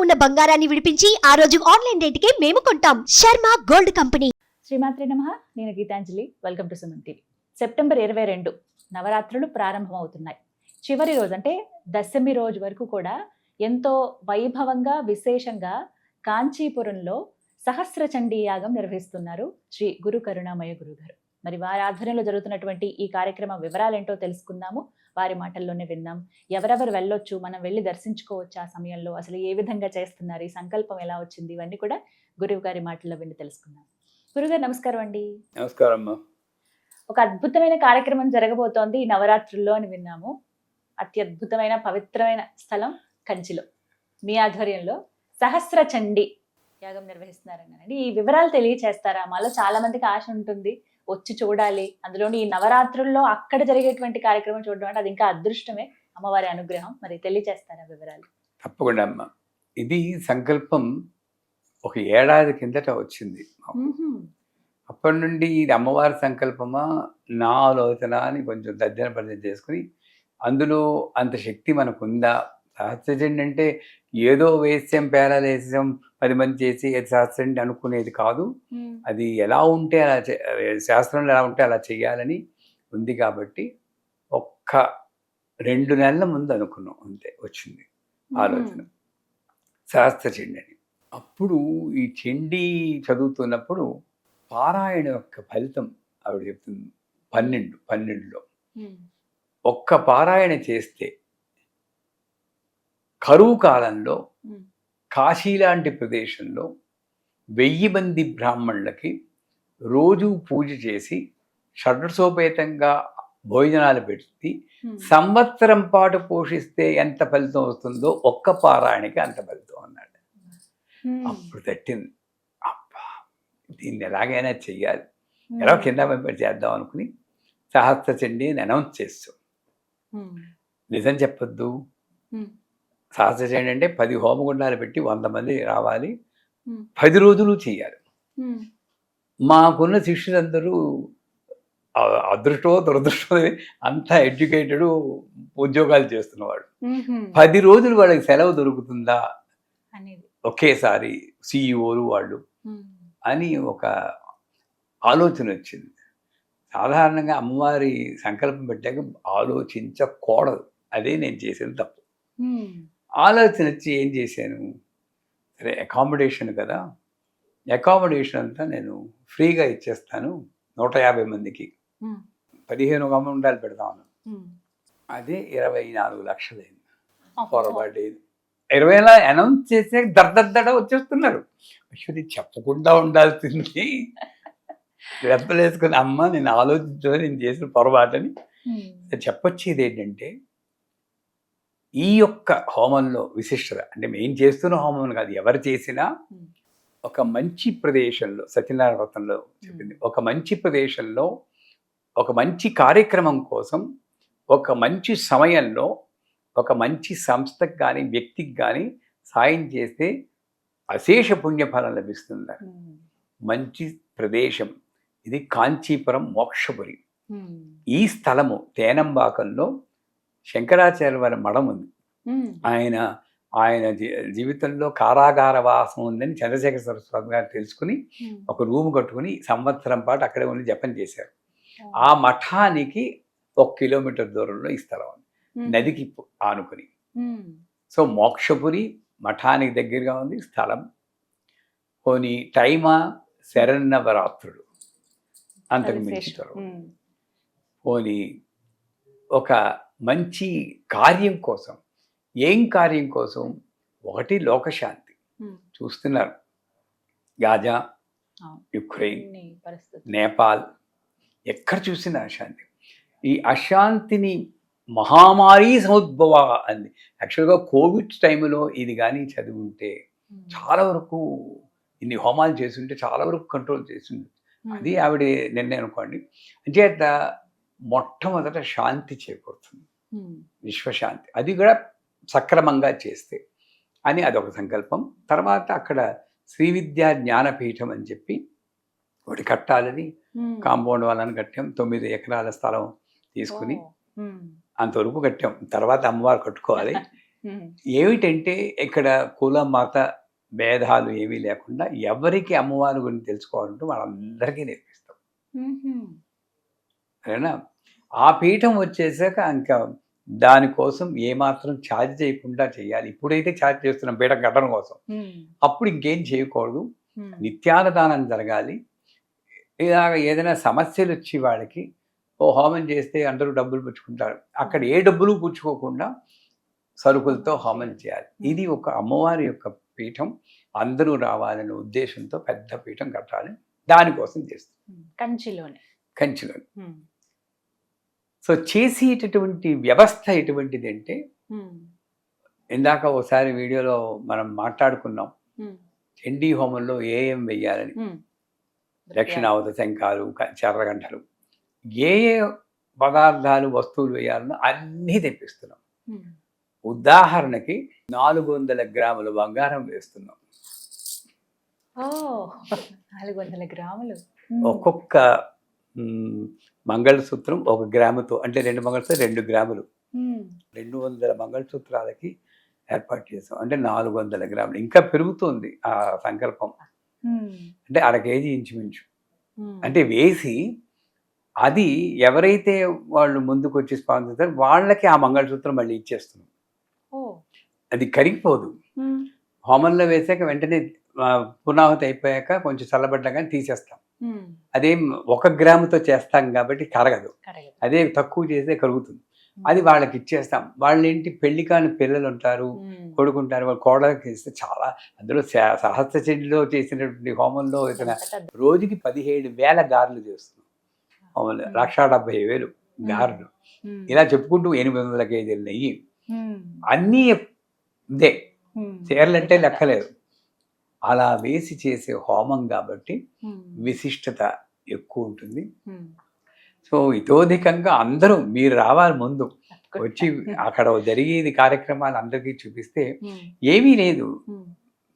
ఉన్న బంగారాన్ని విడిపించి ఆ రోజు ఆన్లైన్ రేటుకే మేము కొంటాం. Sharma gold company. శ్రీమాత్రే నమః. నేను Geetanjali. Welcome to Suman TV. September 22 నవరాత్రులు ప్రారంభమవుతున్నాయి. చివరి రోజు అంటే దశమి రోజు వరకు కూడా ఎంతో వైభవంగా విశేషంగా కాంచీపురంలో సహస్రచండీ యాగం నిర్వహిస్తున్నారు శ్రీ గురు కరుణామయ గురుగారు. మరి వారి ఆధ్వర్యంలో జరుగుతున్నటువంటి ఈ కార్యక్రమం వివరాలేంటో తెలుసుకుందాము. వారి మాటల్లోనే విందాం. ఎవరెవరు వెళ్ళొచ్చు, మనం వెళ్ళి దర్శించుకోవచ్చు, ఆ సమయంలో అసలు ఏ విధంగా చేస్తున్నారు, ఈ సంకల్పం ఎలా వచ్చింది, ఇవన్నీ కూడా గురువు గారి మాటల్లో విని తెలుసుకుందాం. గురుగారు నమస్కారం అండి. నమస్కారం అమ్మా. ఒక అద్భుతమైన కార్యక్రమం జరగబోతోంది ఈ నవరాత్రుల్లో అని విన్నాము. అత్యద్భుతమైన పవిత్రమైన స్థలం కంచిలో మీ ఆధ్వర్యంలో సహస్ర చండీ యాగం నిర్వహిస్తున్నారన్నారండి. ఈ వివరాలు తెలియచేస్తారా? మాలో చాలా మందికి ఆశ ఉంటుంది, వచ్చి చూడాలి, అందులోని ఈ నవరాత్రుల్లో అక్కడ జరిగేటువంటి కార్యక్రమం చూడడం అంటే అది ఇంకా అదృష్టమే, అమ్మవారి అనుగ్రహం. మరి తెలియచేస్తారా వివరాలు? తప్పకుండా అమ్మ. ఇది సంకల్పం ఒక ఏడాది కిందట వచ్చింది. అప్పటి నుండి ఇది అమ్మవారి సంకల్పమా నా ఆలోచన అని కొంచెం తర్జన భర్జన చేసుకుని, అందులో అంత శక్తి మనకుందా, సహస్రచండి అంటే ఏదో వేస్యం పేరాలేసాం 10 మంది చేసి అది సహస్రచండి అనుకునేది కాదు. అది ఎలా ఉంటే అలా శాస్త్రంలో ఎలా ఉంటే అలా చేయాలని ఉంది. కాబట్టి ఒక్క 2 నెలల ముందు అనుకున్నాం, అంతే వచ్చింది ఆలోచన సహస్రచండి అని. అప్పుడు ఈ చండీ చదువుతున్నప్పుడు పారాయణ యొక్క ఫలితం ఆవిడ చెప్తుంది. 12లో ఒక్క పారాయణ చేస్తే కరువు కాలంలో కాశీ లాంటి ప్రదేశంలో 1000 మంది బ్రాహ్మణులకి రోజు పూజ చేసి షడ్రసోపేతంగా భోజనాలు పెట్టి సంవత్సరం పాటు పోషిస్తే ఎంత ఫలితం వస్తుందో ఒక్క పారాయణకి అంత ఫలితం అన్నాడు. అప్పుడు తట్టింది, అబ్బా దీన్ని ఎలాగైనా చెయ్యాలి, ఎలా కింద పంపడి చేద్దాం అనుకుని సహస్రచండీ అని అనౌన్స్ చేస్తాం. నిజం చెప్పొద్దు, సహస్రచండీ అంటే 10 హోమగుండాలు పెట్టి 100 మంది రావాలి, 10 రోజులు చేయాలి. మాకున్న శిష్యులందరూ అదృష్టమో దురదృష్టమో అంతా ఎడ్యుకేటెడ్, ఉద్యోగాలు చేస్తున్నవాడు. 10 రోజులు వాళ్ళకి సెలవు దొరుకుతుందా ఒకేసారి సిఇఓలు వాళ్ళు అని ఒక ఆలోచన వచ్చింది. సాధారణంగా అమ్మవారి సంకల్పం పెట్టాక ఆలోచించకూడదు, అదే నేను చేసిన తప్పు. ఆలోచన వచ్చి ఏం చేశాను, సరే అకామిడేషన్ కదా, అకామిడేషన్ అంతా నేను ఫ్రీగా ఇచ్చేస్తాను 150 మందికి, 15 హోమగుండాలు పెడతాను. అదే 24 లక్షలు అయింది. పొరపాటు 20 అనౌన్స్ చేసే దర్దడ వచ్చేస్తున్నారు. ఇది చెప్పకుండా ఉండాల్సింది, రెప్పలేసుకుని అమ్మ నేను ఆలోచించుకొని నేను చేసిన పొరపాటని చెప్పొచ్చేది ఏంటంటే, ఈ యొక్క హోమంలో విశిష్టత అంటే మేము చేస్తున్న హోమం కాదు, ఎవరు చేసినా ఒక మంచి ప్రదేశంలో, సత్యనారాయణ వ్రతంలో చెప్పింది, ఒక మంచి ప్రదేశంలో ఒక మంచి కార్యక్రమం కోసం ఒక మంచి సమయంలో ఒక మంచి సంస్థకు కానీ వ్యక్తికి కానీ సాయం చేస్తే అశేష పుణ్యఫలం లభిస్తుంది. మంచి ప్రదేశం ఇది కాంచీపురం మోక్షపురి. ఈ స్థలము తేనంబాకంలో శంకరాచార్య వారి మఠం ఉంది. ఆయన జీవితంలో కారాగార వాసం ఉందని చంద్రశేఖర సరస్వతి గారు తెలుసుకుని ఒక రూమ్ కట్టుకుని సంవత్సరం పాటు అక్కడే ఉండి జపం చేశారు. ఆ మఠానికి 1 కిలోమీటర్ దూరంలో ఈ స్థలం ఉంది, నదికి ఆనుకుని. సో మోక్షపురి మఠానికి దగ్గరగా ఉంది స్థలం. పోనీ టైమా శరన్నవరాత్రులు అంతకు మించి పోనీ ఒక మంచి కార్యం కోసం. ఏం కార్యం కోసం? ఒకటి లోకశాంతి. చూస్తున్నారు గాజా, యుక్రెయిన్, నేపాల్, ఎక్కడ చూసినా అశాంతి. ఈ అశాంతిని మహామారి సముద్భవ అంది. యాక్చువల్గా కోవిడ్ టైంలో ఇది కానీ చదివి ఉంటే చాలా వరకు, ఇన్ని హోమాలు చేస్తుంటే చాలా వరకు కంట్రోల్ చేసింది. అది ఆవిడ నిర్ణయం అనుకోండి. అంచేత మొట్టమొదట శాంతి చేకూరుతుంది, విశ్వశాంతి. అది కూడా సక్రమంగా చేస్తే అని అదొక సంకల్పం. తర్వాత అక్కడ శ్రీ విద్యా జ్ఞానపీఠం అని చెప్పి ఒకటి కట్టాలని కాంపౌండ్ వాళ్ళని కట్టాం. 9 ఎకరాల స్థలం తీసుకుని అంతవరకు కట్టాం. తర్వాత అమ్మవారు కట్టుకోవాలి. ఏమిటంటే ఇక్కడ కుల మత భేదాలు ఏమీ లేకుండా ఎవరికి అమ్మవారి గురించి తెలుసుకోవాలంటే వాళ్ళందరికీ నేర్పిస్తాం. సరేనా? ఆ పీఠం వచ్చేసాక ఇంకా దానికోసం ఏమాత్రం ఛార్జ్ చేయకుండా చేయాలి. ఇప్పుడైతే ఛార్జ్ చేస్తున్నాం పీఠం కట్టడం కోసం. అప్పుడు ఇంకేం చేయకూడదు. నిత్యాన్నదానం జరగాలి. ఇలాగ ఏదైనా సమస్యలు వచ్చి వాళ్ళకి హోమం చేస్తే అందరూ డబ్బులు పుచ్చుకుంటారు. అక్కడ ఏ డబ్బులు పుచ్చుకోకుండా సరుకులతో హోమం చేయాలి. ఇది ఒక అమ్మవారి యొక్క పీఠం. అందరూ రావాలనే ఉద్దేశంతో పెద్ద పీఠం కట్టాలి. దానికోసం చేస్తాం. కంచిలోనే. సో చేసేటటువంటి వ్యవస్థ ఎటువంటిది అంటే, ఇందాక ఒకసారి వీడియోలో మనం మాట్లాడుకున్నాం చండీ హోమంలో ఏం వెయ్యాలని. దక్షిణావత శంఖాలు, చర్రగంటలు, ఏ పదార్థాలు వస్తువులు వేయాలనో అన్నీ తెప్పిస్తున్నాం. ఉదాహరణకి 400 గ్రాముల బంగారం వేస్తున్నాం. 400 గ్రాములు. ఒక్కొక్క మంగళసూత్రం 1 గ్రాముతో, అంటే 2 మంగళసూత్రం 2 గ్రాములు, 200 మంగళసూత్రాలకి ఏర్పాటు చేసాం. అంటే 400 గ్రాములు. ఇంకా పెరుగుతుంది ఆ సంకల్పం. అంటే 1/2 కేజీ ఇంచుమించు. అంటే వేసి అది ఎవరైతే వాళ్ళు ముందుకు వచ్చి స్పాన్సర్ చేస్తారో వాళ్ళకి ఆ మంగళసూత్రం మళ్ళీ ఇచ్చేస్తున్నాం. అది కరిగిపోదు. హోమంలో వేసాక వెంటనే పునాహుతి అయిపోయాక కొంచెం చల్లబడ్డాక తీసేస్తాం. అదేం 1 గ్రాముతో చేస్తాం కాబట్టి కరగదు. అదే తక్కువ చేస్తే కరుగుతుంది. అది వాళ్ళకి ఇచ్చేస్తాం. వాళ్ళు ఏంటి, పెళ్లి కాని పిల్లలు ఉంటారు, కొడుకుంటారు, వాళ్ళు కోడలకి ఇస్తే చాలా, అందులో సహస్ర చండీలో చేసినటువంటి హోమంలో ఇతను రోజుకి 17,000 గారెలు చేస్తున్నాం. హోమంలో 1,70,000 గారెలు. ఇలా చెప్పుకుంటూ 800 కేజీలు నెయ్యి, అన్నీ ఇదే. చీరలంటే లెక్కలేదు. అలా వేసి చేసే హోమం కాబట్టి విశిష్టత ఎక్కువ ఉంటుంది. సో ఇతోధికంగా అందరూ మీరు రావాలి, ముందు వచ్చి అక్కడ జరిగేది కార్యక్రమాలు అందరికీ చూపిస్తే ఏమీ లేదు.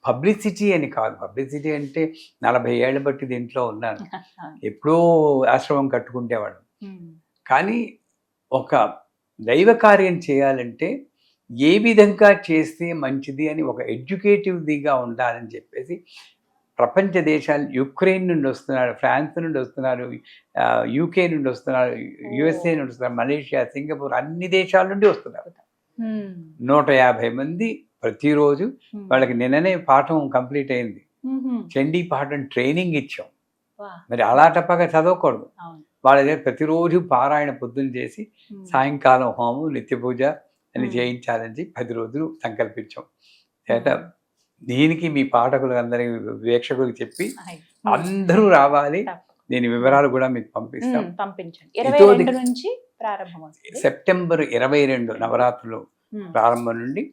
పబ్లిసిటీ అని కాదు. పబ్లిసిటీ అంటే 40 ఏళ్ళ బట్టి దీంట్లో ఉన్నాను. ఎప్పుడో ఆశ్రమం కట్టుకుంటేవాడు. కానీ ఒక దైవ కార్యం చేయాలంటే ఏ విధంగా చేస్తే మంచిది అని ఒక ఎడ్యుకేటివ్గా ఉండాలని చెప్పేసి ప్రపంచ దేశాలు, యుక్రెయిన్ నుండి వస్తున్నారు, ఫ్రాన్స్ నుండి వస్తున్నారు, యూకే నుండి వస్తున్నారు, యుఎస్ఏ నుండి వస్తున్నారు, మలేషియా, సింగపూర్, అన్ని దేశాల నుండి వస్తున్నారు. 150 మంది ప్రతిరోజు. వాళ్ళకి నిన్ననే పాఠం కంప్లీట్ అయింది. చండీ పాఠం ట్రైనింగ్ ఇచ్చాం. మరి అలా తప్పగా చదవకూడదు. వాళ్ళ దగ్గర ప్రతిరోజు పారాయణ పొద్దున్న చేసి సాయంకాలం హోమం, నిత్య పూజ అని చేయించాలని 10 రోజులు సంకల్పించాం. చేత దీనికి మీ పాఠకులు అందరికి, వీక్షకులకు చెప్పి అందరూ రావాలి. దీని వివరాలు కూడా మీకు పంపిస్తాం. సెప్టెంబర్ 22 నవరాత్రులు ప్రారంభం నుండి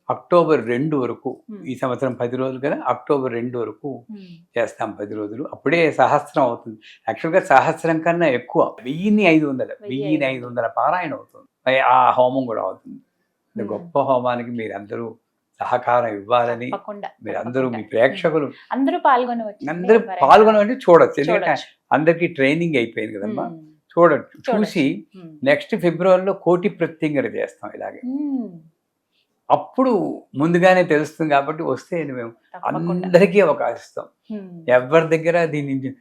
అక్టోబర్ 2 వరకు, ఈ సంవత్సరం 10 రోజులు కదా, అక్టోబర్ 2 వరకు చేస్తాం. 10 రోజులు. అప్పుడే సహస్రం అవుతుంది. యాక్చువల్గా సహస్రం కన్నా ఎక్కువ, 1500 పారాయణ అవుతుంది. ఆ హోమం కూడా అవుతుంది. గొప్ప హోమానికి మీరందరూ సహకారం ఇవ్వాలని మీరందరూ, మీ ప్రేక్షకులు అందరూ పాల్గొనవచ్చు, చూడొచ్చు. ఎందుకంటే అందరికీ ట్రైనింగ్ అయిపోయింది కదమ్మా, చూడొచ్చు. చూసి నెక్స్ట్ ఫిబ్రవరిలో కోటి ప్రత్యంగర చేస్తాం. ఇలాగే అప్పుడు ముందుగానే తెలుస్తుంది కాబట్టి వస్తే మేము అందరికీ అవకాశం ఇస్తాం. ఎవరి దగ్గర దీన్ని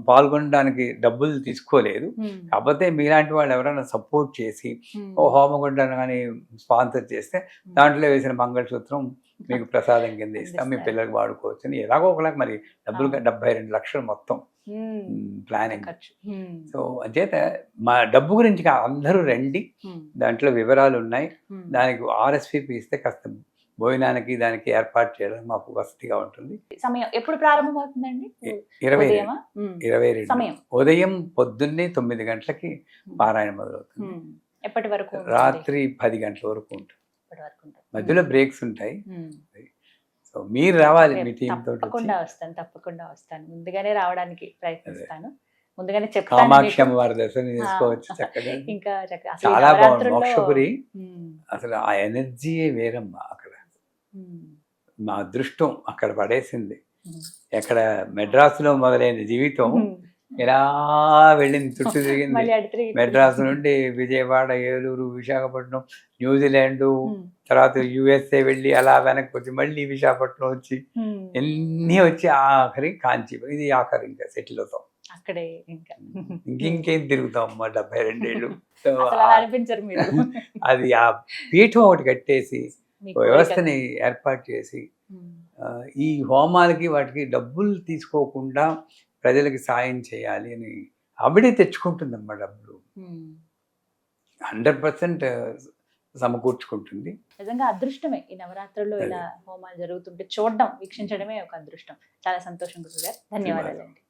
పాల్గొనడానికి డబ్బులు తీసుకోలేదు. కాకపోతే మీలాంటి వాళ్ళు ఎవరైనా సపోర్ట్ చేసి హోమగుండాన్ని కానీ స్పాన్సర్ చేస్తే దాంట్లో వేసిన మంగళసూత్రం మీకు ప్రసాదం కింద ఇస్తాం, మీ పిల్లలకు వాడుకోవచ్చు అని. ఎలాగో ఒకలాగా మరి డబ్బులు 72 లక్షలు మొత్తం ప్లానింగ్. సో అంచేత మా డబ్బు గురించి అందరూ రండి, దాంట్లో వివరాలు ఉన్నాయి. దానికి RSVP ఇస్తే కాస్త భోజనానికి దానికి ఏర్పాటు చేయడం మాకు వసతిగా ఉంటుంది. సమయం ఎప్పుడు ప్రారంభం అవుతుందండి? 22 ఉదయం పొద్దున్నే 9 గంటలకి పారాయణ మొదలవుతుంది. ఎప్పటి వరకు? రాత్రి 10 గంటల వరకు ఉంటుంది. మధ్యలో బ్రేక్స్ ఉంటాయి. సో మీరు రావాలి మీ టీం తోటి. తప్పకుండా వస్తాను. ముందుగానే రావడానికి ప్రయత్నిస్తాను. ముందుగానే చెప్తాను. కామాక్షి అమ్మవారి దర్శనం చేసుకోవచ్చు చక్కగా. ఇంకా చాలా బాగుంది. మోక్షపురి అసలు ఆ ఎనర్జీయే వేరమ్మా. అక్కడ మా అదృష్టం అక్కడ పడేసింది. ఎక్కడ మెడ్రాస్లో మొదలైన జీవితం ఇలా వెళ్ళింది, చుట్టూ తిరిగింది. మళ్ళీ అటు తిరిగి మెడ్రాస్ నుండి విజయవాడ, ఏలూరు, విశాఖపట్నం, న్యూజిలాండ్, తర్వాత యుఎస్ఏ వెళ్ళి అలా వెనక్కి వచ్చి మళ్ళీ విశాఖపట్నం వచ్చి ఎన్ని వచ్చి ఆఖరి కాంచి, ఇది ఆఖరి ఇంకా సెటిల్ అవుతాం. అక్కడే ఇంకా ఇంకేం తిరుగుతాం అమ్మా 72 ఏళ్ళు. సో అసలు అలా అనిపించరు మీరు. అది ఆ పీఠం ఒకటి కట్టేసి మీ వ్యవస్థని ఏర్పాటు చేసి ఈ హోమాలకి వాటికి డబ్బులు తీసుకోకుండా ప్రజలకి సాయం చేయాలి అని ఆవిడే తెచ్చుకుంటుందమ్మా డబ్బులు. 100% సమకూర్చుకుంటుంది. నిజంగా అదృష్టమే ఈ నవరాత్రుల్లో ఇలా హోమాలు జరుగుతుంటే చూడడం, వీక్షించడమే ఒక అదృష్టం. చాలా సంతోషం గురుగారు, ధన్యవాదాలండి.